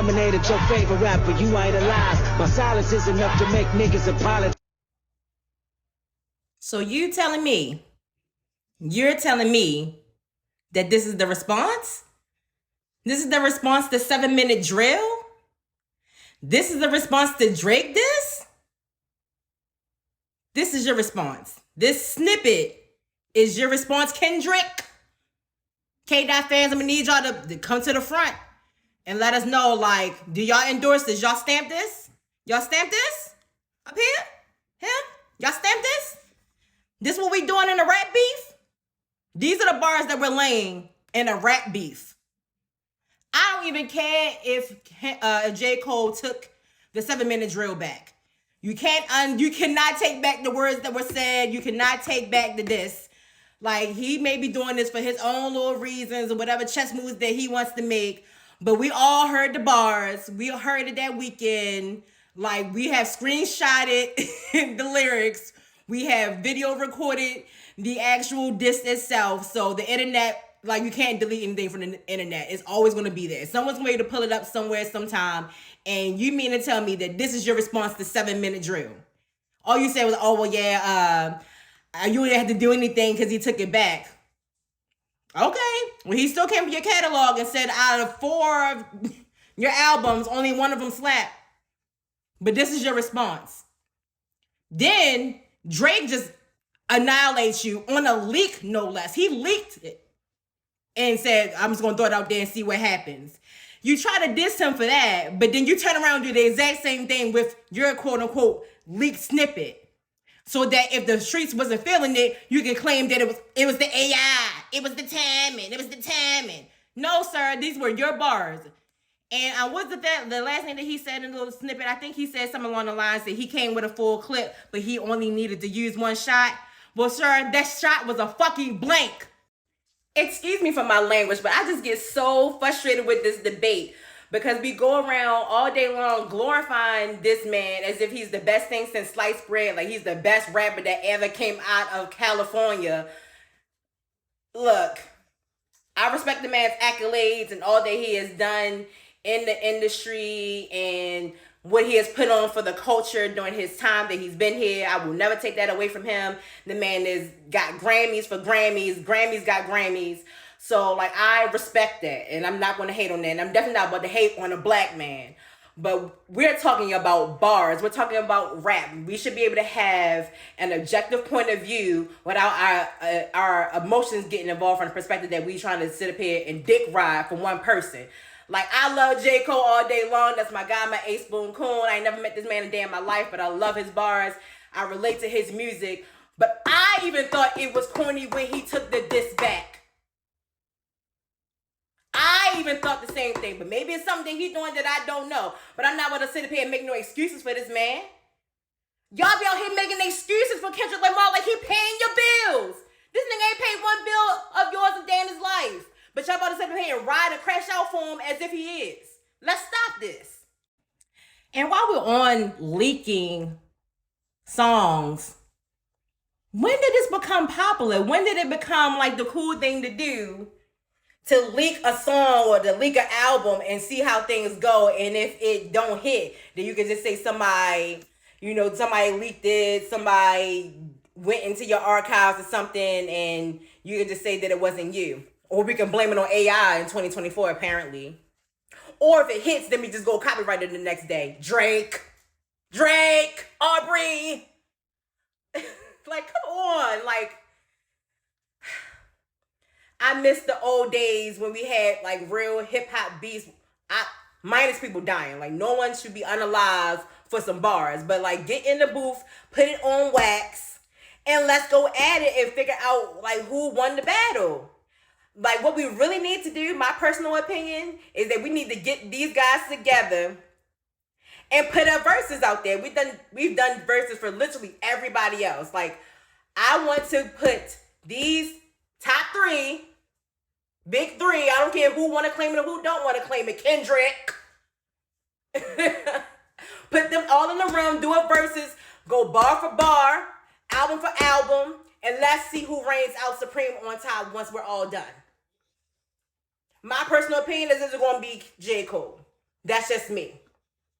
nominated your favorite rapper, you ain't alive. My silence is enough to make niggas apologize. So you're telling me that this is the response? This is the response to 7-minute drill? This is the response to Drake this? This is your response. This snippet is your response, Kendrick. K-Dot fans, I'm gonna need y'all to come to the front and let us know, like, do y'all endorse this? Y'all stamp this? Y'all stamp this? Up here? Him? Y'all stamp this? This what we doing in a rap beef? These are the bars that we're laying in a rap beef. I don't even care if JCole took the 7-minute drill back. You cannot take back the words that were said. You cannot take back the diss. Like, he may be doing this for his own little reasons or whatever chess moves that he wants to make. But we all heard the bars. We heard it that weekend. Like, we have screenshotted the lyrics. We have video recorded the actual diss itself. So the internet, like, you can't delete anything from the internet. It's always going to be there. Someone's going to pull it up somewhere, sometime. And you mean to tell me that this is your response to 7-minute drill? All you said was, oh, well, yeah, you didn't have to do anything because he took it back. Okay. Well, he still came to your catalog and said out of 4 of your albums, only 1 of them slapped. But this is your response. Then Drake just annihilates you on a leak, no less. He leaked it and said, I'm just going to throw it out there and see what happens. You try to diss him for that, but then you turn around and do the exact same thing with your quote-unquote leaked snippet. So that if the streets wasn't feeling it, you can claim that it was the AI, it was the timing. No, sir, these were your bars. And what's the last thing that he said in the little snippet? I think he said something along the lines that he came with a full clip, but he only needed to use 1 shot. Well, sir, that shot was a fucking blank. Excuse me for my language, but I just get so frustrated with this debate because we go around all day long glorifying this man as if he's the best thing since sliced bread, like he's the best rapper that ever came out of California. Look, I respect the man's accolades and all that he has done in the industry and what he has put on for the culture during his time that he's been here. I will never take that away from him. The man has got Grammys for Grammys. Grammys got Grammys. So, like, I respect that. And I'm not going to hate on that. And I'm definitely not about to hate on a black man. But we're talking about bars. We're talking about rap. We should be able to have an objective point of view without our emotions getting involved from the perspective that we trying to sit up here and dick ride for one person. Like, I love JCole all day long. That's my guy, my ace boon coon. I ain't never met this man a day in my life, but I love his bars. I relate to his music. But I even thought it was corny when he took the diss back. I even thought the same thing. But maybe it's something he's doing that I don't know. But I'm not going to sit up here and make no excuses for this man. Y'all be out here making excuses for Kendrick Lamar like he paying your bills. This nigga ain't paid 1 bill of yours a day in his life. But y'all about to sit up here and ride and crash out for him as if he is. Let's stop this. And while we're on leaking songs, when did this become popular? When did it become like the cool thing to do to leak a song or to leak an album and see how things go? And if it don't hit, then you can just say somebody leaked it, somebody went into your archives or something, and you can just say that it wasn't you. Or we can blame it on AI in 2024, apparently. Or if it hits, then we just go copyright it the next day. Drake, Aubrey. Like, come on. Like, I miss the old days when we had, like, real hip-hop beats. Minus people dying. Like, no one should be unalive for some bars. But, like, get in the booth, put it on wax, and let's go at it and figure out, like, who won the battle. Like, what we really need to do, my personal opinion, is that we need to get these guys together and put our verses out there. We've done verses for literally everybody else. Like, I want to put these top 3, big 3, I don't care who want to claim it or who don't want to claim it, Kendrick. Put them all in the room, do a verses, go bar for bar, album for album, and let's see who reigns out supreme on top once we're all done. My personal opinion is this is going to be JCole. That's just me.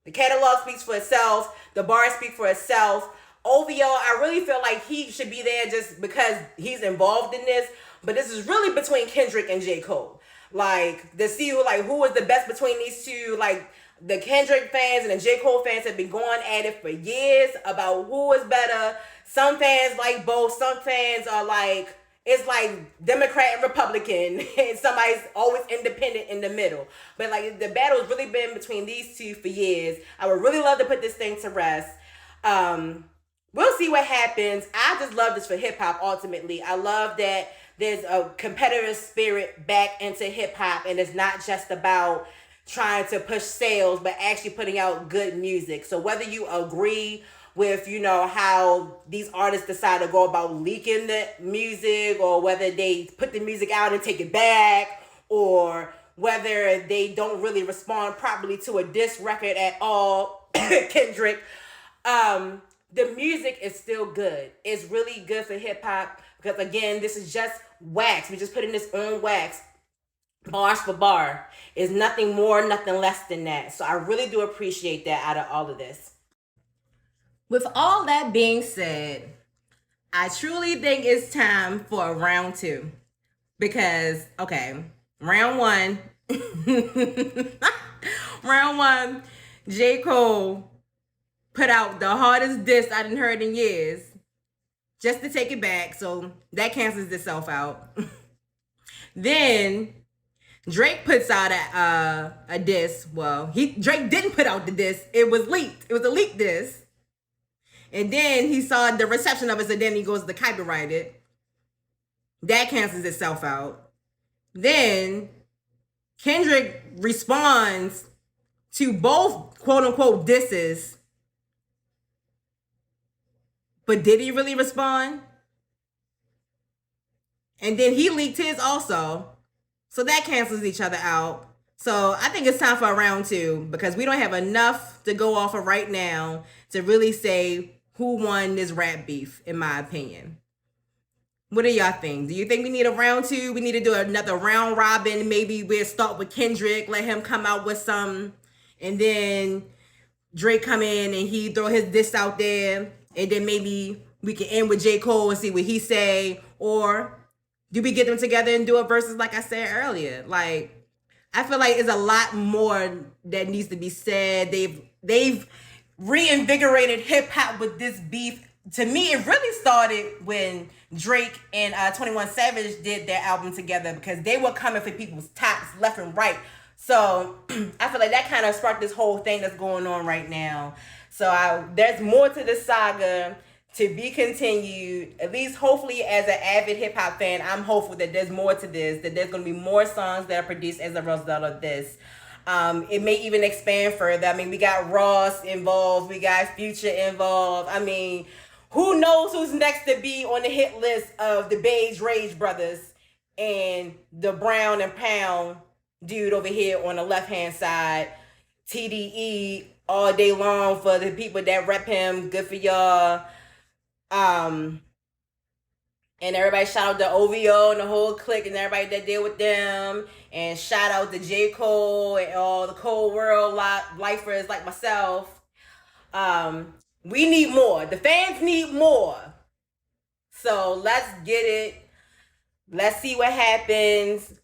The catalog speaks for itself. The bar speaks for itself. OVO, I really feel like he should be there just because he's involved in this. But this is really between Kendrick and JCole. Like, to see who was the best between these two. Like, the Kendrick fans and the JCole fans have been going at it for years about who is better. Some fans like both. Some fans are like, it's like Democrat and Republican, and somebody's always independent in the middle. But like, the battle's really been between these two for years. I would really love to put this thing to rest. We'll see what happens. I just love this for hip hop. Ultimately, I love that there's a competitive spirit back into hip hop, and it's not just about trying to push sales, but actually putting out good music. So whether you agree with, how these artists decide to go about leaking the music, or whether they put the music out and take it back, or whether they don't really respond properly to a diss record at all, Kendrick, the music is still good. It's really good for hip hop because, again, this is just wax. We just putting this on wax. Bars for bar is nothing more, nothing less than that. So I really do appreciate that out of all of this. With all that being said, I truly think it's time for round 2. Because, okay, round 1, JCole put out the hardest diss I done heard in years, just to take it back, so that cancels itself out. Then Drake puts out a diss. Well, Drake didn't put out the diss. It was leaked. It was a leaked diss. And then he saw the reception of it, so then he goes to copyright it. That cancels itself out. Then Kendrick responds to both quote-unquote disses. But did he really respond? And then he leaked his also. So that cancels each other out. So I think it's time for a round 2 because we don't have enough to go off of right now to really say who won this rap beef, in my opinion. What do y'all think? Do you think we need a round 2? We need to do another round robin. Maybe we'll start with Kendrick, let him come out with some, and then Drake come in and he throw his diss out there, and then maybe we can end with JCole and see what he say. Or do we get them together and do a versus like I said earlier? Like, I feel like there's a lot more that needs to be said. They've reinvigorated hip hop with this beef. To me, it really started when Drake and 21 Savage did their album together because they were coming for people's tops left and right. So I feel like that kind of sparked this whole thing that's going on right now. So there's more to this saga to be continued. At least hopefully as an avid hip hop fan, I'm hopeful that there's more to this, that there's going to be more songs that are produced as a result of this. It may even expand further. I mean, we got Ross involved. We got Future involved. I mean, who knows who's next to be on the hit list of the Beige Rage brothers and the Brown and Pound dude over here on the left-hand side. TDE all day long for the people that rep him. Good for y'all. And everybody shout out to OVO and the whole clique and everybody that deal with them. And shout out to JCole and all the cold world lifers like myself. We need more. The fans need more. So let's get it. Let's see what happens.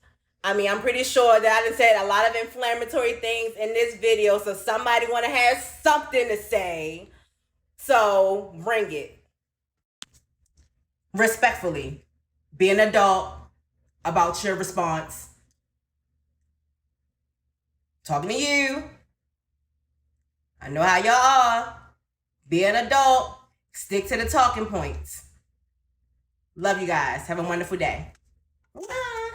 I mean, I'm pretty sure that I done said a lot of inflammatory things in this video. So somebody want to have something to say. So bring it. Respectfully, be an adult about your response. Talking to you. I know how y'all are. Be an adult. Stick to the talking points. Love you guys. Have a wonderful day. Bye.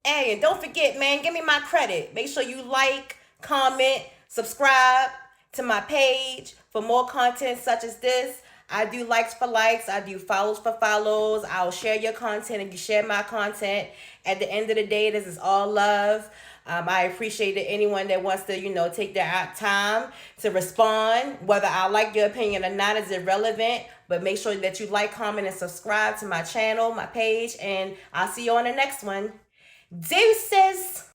Hey, and don't forget, man, give me my credit. Make sure you like, comment, subscribe to my page for more content such as this. I do likes for likes. I do follows for follows. I'll share your content if you share my content. At the end of the day, this is all love. I appreciate that anyone that wants to, take their time to respond. Whether I like your opinion or not is irrelevant. But make sure that you like, comment, and subscribe to my channel, my page. And I'll see you on the next one. Deuces.